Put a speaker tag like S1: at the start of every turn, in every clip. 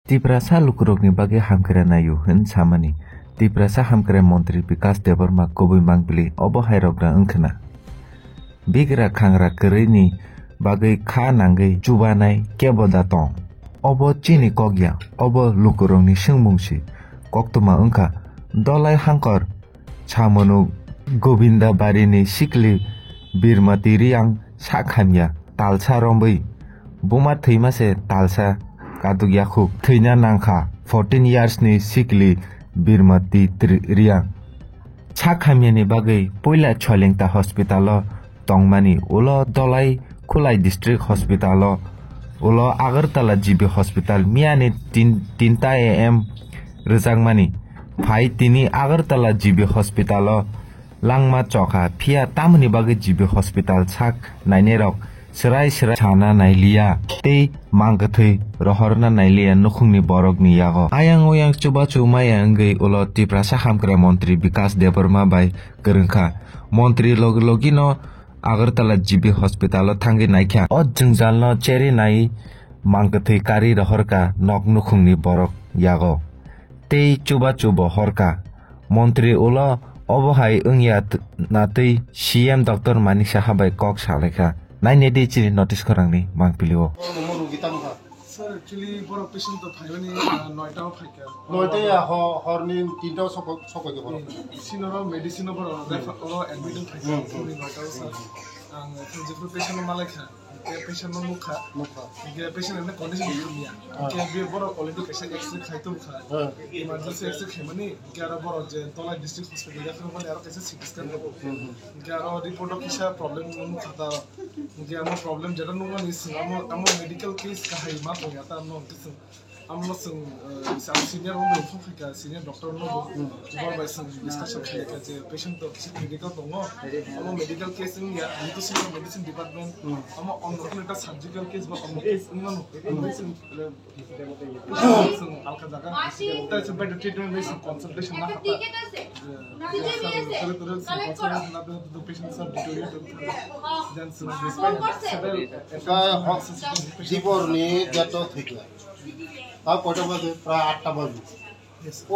S1: Tiprasa lukurokni bagi hamkara nayu hin samani. Tiprasa hamkara Montri Bikas Deborma Kobui Mangbili obo hairokra angkana. Bigra khangra kerini bagi kha nangai chubanai kebo datong. Obo chini kogya obo lukurokni singmungsi. Koktuma angka dolai hangkor chamonu Govinda Barini Sikli Birmati Riang Sakhamya Talsa Rombai Buma Theimase Talsa Kadugyaku Theina Nangkha 14 years ni Sikli Birmati Riang Sakhamya ni bagai Poila Cholengta Hospital Tongmani Ulo Dolai Kulai District Hospital Ulo Agartala GB Hospital Miani Tinta AM Rizangmani Phai Tini Agartala GB Hospital Langma Choka Pia Tamani Bagi GB Hospital Sak Nainerok Serai Chana Nailia Te Mangkathai Rohorna Nailia Nukhungni Borokni Yago Ayang Oyang Chuba Chumaya Anggai Ulo Tiprasa Hamkara Montri Bikas Deborma Bai Kerengkha Montri Logino Agartala GB Hospital Thangi Naikha O Jungjalno Cheri Nai Mangkathai Kari Rohorka Nok Nukhungni Borok Yago Te Chuba Horka Montri Ulo Obohai Ungya Natui CM Dr. Manik Sahabai Kok Saleka Naine de chiri notice korangni mangpilio
S2: Sir, actually, for a patient to Taiwan, Noita Fika.
S3: Noita, Hornin, Tinto, Soko,
S2: Sinora, medicine or admitting and the patient of Malaka, patient of Muka, the patient in the condition can be a board of political exit Haituka, emergency exit Hemani, Garabo, Tola district hospital, Garo report of Kisha problem, Gamo problem, General one is a medical case. I'm not some senior Africa, senior doctor, no, by some discussion as a patient of medical medical case in the medicine department. I'm on the surgical case, but on the case, that's a better treatment based on consultation. The patients are deteriorated. Then several
S3: তা কয়টা বাজে প্রায় 8টা বাজে ও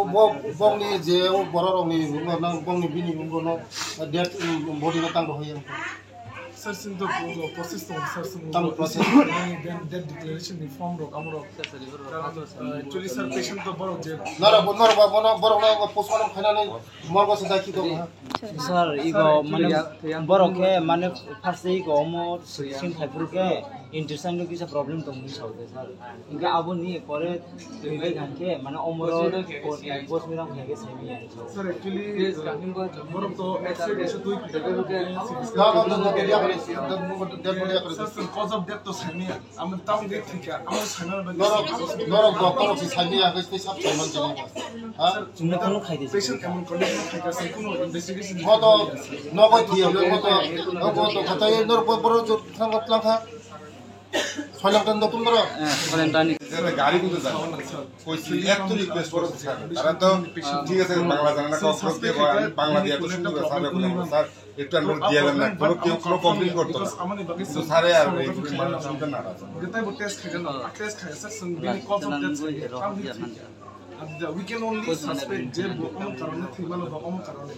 S3: বংনি যে ও বড় রংনি বংনি বিনি বংনো date body না তাং হই
S2: Sir, since the process of then that declaration in form of Amro. Actually, sir, patient the borrow jail.
S3: Nara postmortem finally Morgo Saki.
S4: Sir, ego Boroke, Manu Parsi, almost Sim Hapuke, interesting look is a problem to me. Sir, Inga Abuni for it, Mana Omoro, post me on Haggis.
S2: Sir, actually, Boroko, cause of death to Samia. I'm a town gate thinker. I'm a patient condition investigation.
S5: গাড়ি কিন্তু যায় কইছি এত request করছে তারা তো ঠিক আছে বাংলা জানা না কখনো দিয়ে বাংলা দিয়ে তো শুনতে স্যার বলে স্যার একটু আমরা দিয়ে দেন না কোনো কেউ কোনো কমপ্লেইন করতে না তো স্যারে আর শুনতে না
S2: যেটাই টেস্ট খাইছেন না টেস্ট খাইছে sir because of that we can only suspect যে কোন কারণে থিমানো বা কোন কারণে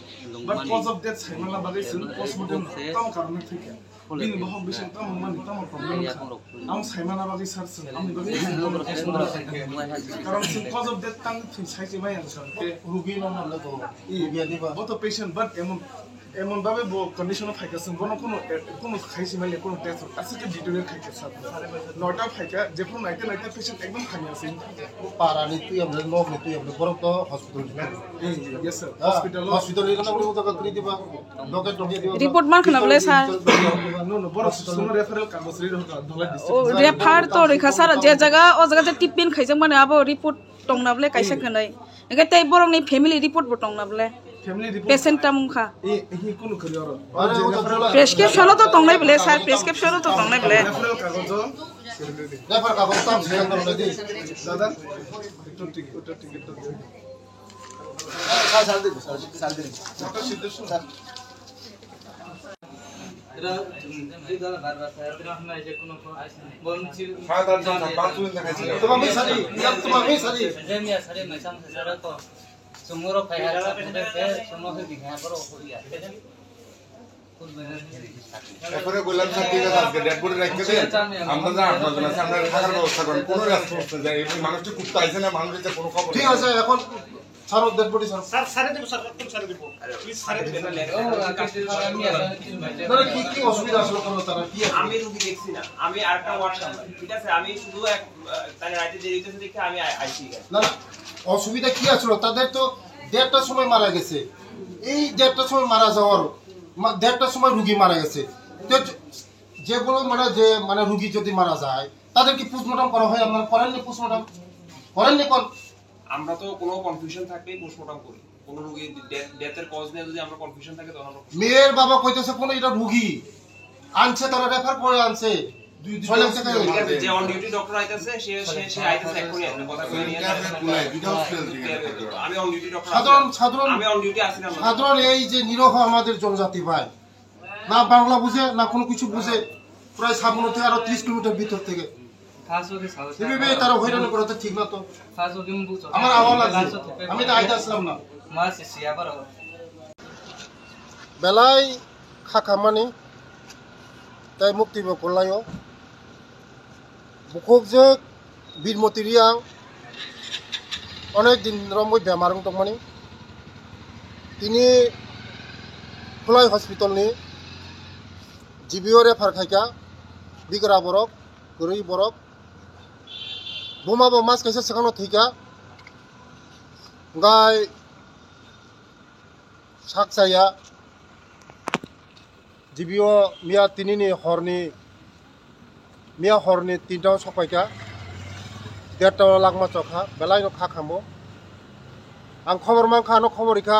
S2: বাট কজ অফ দ্যাট সাইমানা বাগাইছেন পোস্টমর্টেম কোন কারণে থেকে বিনি বহু বিষয় তো মানে তো প্রবলেম আম সাইমানা বাগাই সারছ আমি বাগাই কারণ কজ অফ দ্যাট টাং সাইছে মাই আনসার তে রোগী না না তো বত পেশেন্ট বাট এমন ভাবে কন্ডিশন ফাইকাছে কোনো খাইছে মানে কোনো টেস্ট আজকে ডিটেইল খাইছে স্যার 9টা ফাইকা যেপুর নাইতে পেশেন্ট একদম খানি আছে
S3: পারানি তুই আমরা লোক তুই আমরা বড় তো হসপিটাল
S2: ইয়েস স্যার
S3: হসপিটাল এর নাম বলতে করি দিবা ডক্টর ঢোকে দিবা
S6: রিপোর্ট মান খানা বলে স্যার
S2: নো বড় সুনো রেফারেল কাগজ রে হকা ধলাই দিছে
S6: ও রেফার তো রেখা স্যার যে জায়গা ও জায়গা যে টিপপিন খাইছে মানে আবো রিপোর্ট টংনা বলে কাইসা খানাই এগে তাই বরংনি ফ্যামিলি রিপোর্ট বটংনা বলে
S2: फैमिली रिपोर्ट
S6: पेशेंट मुखा
S2: ए कोन करियो
S6: प्रेस्क्रिप्शन तो तंगनाय बले सर प्रेस्क्रिप्शन तो तंगनाय बले
S2: रेफरल कागज
S3: रेफर कागज ताम सेंड कर दे
S2: दादा तो टिकट तो
S3: साल दे
S2: डॉक्टर सिद्धेश्वर सर
S5: এরপরে বললাম স্যার ঠিক আছে আজকে ডেড বডি রাখতে দেন আমরা যা আপনার জন্য আমরা থাকার ব্যবস্থা করেন কোনো রেসপন্স নেই এই মানুষটি কুত্তা আইছে না মানুষের কোনো খবর
S3: ঠিক আছে এখন ছাড়ো ডেড বডি ছাড়ো
S2: স্যার সারে দেব স্যার একদম সারে দেব প্লিজ সারে দেব
S3: মানে কি অসুবিধা আসলো কোনো তারা কি
S7: আমি রুগী দেখছি না আমি আরেকটা ওয়ার্ড সামলাই ঠিক আছে আমি শুধু এক তাহলে রাতে দেরি হইতেছে দেখে আমি আইছি
S3: না অসুবিধা কি আসলো তাদের তো 1:30টার সময় মারা গেছে এই 1:30টার সময় মারা যাওয়ার 1:30টার সময় রুগী মারা গেছে তো যেগুলো মানে রুগী যদি মারা যায় তাদের কি পোস্টমর্টম করা হয় আপনারা করেননি পোস্টমর্টম করেননি কোন
S7: আমরা তো কোনো কনফিউশন থাকলেই পোস্টমর্টম করি কোন রোগীর ডেথের কজ নিয়ে যদি আমরা কনফিউশন থাকে তখন
S3: মেয়ের বাবা কইতেছে কোন এটা রুগী আনছে তারা রেফার করে আনছে
S7: যে অন ডিউটি ডক্টর আইতাছে সে আইতাছে এখনই আপনি কথা কই নিয়ে আমি অন ডিউটি ডক্টর
S3: সাধারণ
S7: আমি অন ডিউটি আছি না
S3: সাধারণ এই যে নিরহ আমাদের জনজাতি ভাই না বাংলা বুঝে না কোনো কিছু বুঝে প্রায় সামনে থেকে আরো 30 কিলোমিটার ভিতর থেকে তারা হইরানি করে তো ঠিক না তো আমার আওয়াজ লাগছে আমি তো আইতে আসলাম না বেলায় খাখামানি তাই মুক্তি করলাইও বুকুকজों বীরমতি রিয়াং অনেক দিন রমই বেমার দंमानि তিনি खुलाय हस्पिटालनि जिबिओ रेफार खायका बिग्रा बरक गरै बरक बुमाबो मास कैसे सखानो थैका गाय साकसाया जिबिओ मिया तिनिनि हरनि मिया हरनि 3टाव सफायका 1:30टाव लागमा चखा बेलायनो खाखामो आं खबर मांखानो खबरिखा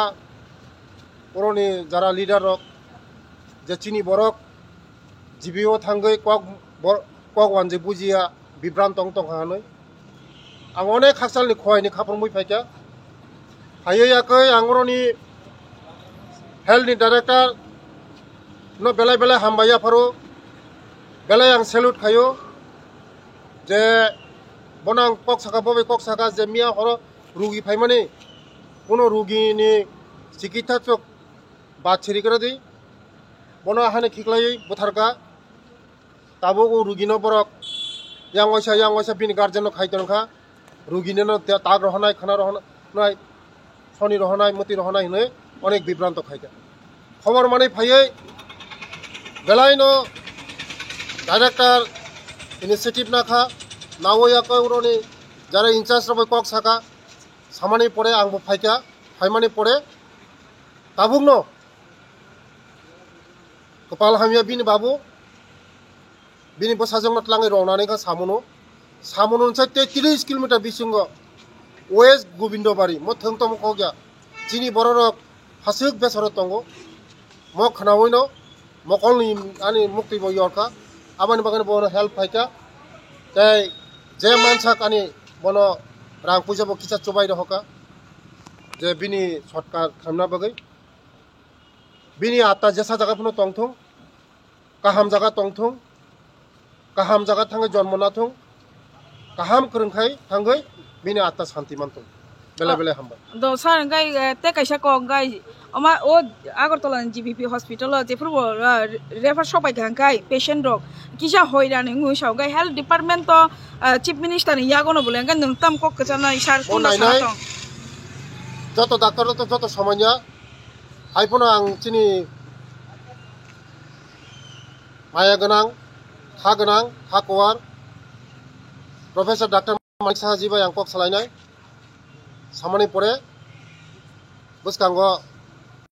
S3: बर'नि जारा लिडार रक जे चिनि बरक जिबिओ थांगै कक वानजे बुजिया बिब्रान तंग हानै आं अनेक हाकसालनि खहायनि खाफर मै फायका हायैयाखै आं बर'नि हेल्थनि डाइरेक्टर न बेलाय बेलाय हामबाया फारो बेलाय आं सेलुट खायो जे बनां कक साका बबे कक साका जे मिया हर रुगि फायमानि कोनो रुगिनि चिकित्सा चक बाछिरि करे दी बना हाने खिखलायै बुथारका ताबो रुगिनो बरक yang waisa bini गार्जेन खायतनखा रुगिनो ताग रहनाय खाना रहनाय सनि रहनाय मति रहनाय हनै अनेक बिभ्रांत खायका खबर माने फायै बेलायनो डाइरेक्टर इनिशिएटिभ नाखा नावयाखै उरनि जारा इनचार्ज रबाय कक साका सामानि परे आंबो फायका फायमानि परे ताबुंनो कपाल हामिया बिनि बाबु बिनि बसाजों लाङै रवनानै का सामोनो से 30 किलोमीटर बिसिंग वेस्ट गोविंदबारी म थंग तम को गया चिनि बररक हासुक बेसर तंगो म खनावैनो मकलनि आनि मुक्ति बयरका आबानि बागन बनो हेल्प फायका जाय जे मानसा कानि बनो रां पुजाबो किसा चबाय रहका जे बिनि शर्टकाट खामना बागै बिनि आत्ता जेसा जागाफोरनो तंथं गाहाम जागा तंथं गाहाम जागा थाङै जन्मनाथं गाहाम फोरोंखाय थाङै बिनि आत्ता शान्ति मानथं बेला बेला हामबा
S6: द सार गाय ते कैसा को गाय अमा ओ आगरतला जीबीपी हॉस्पिटल जे फुरबो रेफार सबाय गाय पेशेंट रक किसा होइरानि मुसाव गाय हेल्थ डिपार्टमेंट तो चीफ मिनिस्टर नि यागनो बोले गाय नोंताम को कजाना सार कोना साथं
S3: जत डाक्टर तो जत समयया आइफोन आं चिनि माया गोनां था कवार प्रोफेसर डॉक्टर माइक साहाजिबाय आं कक सालायनाय सामानि परे बुसकांगो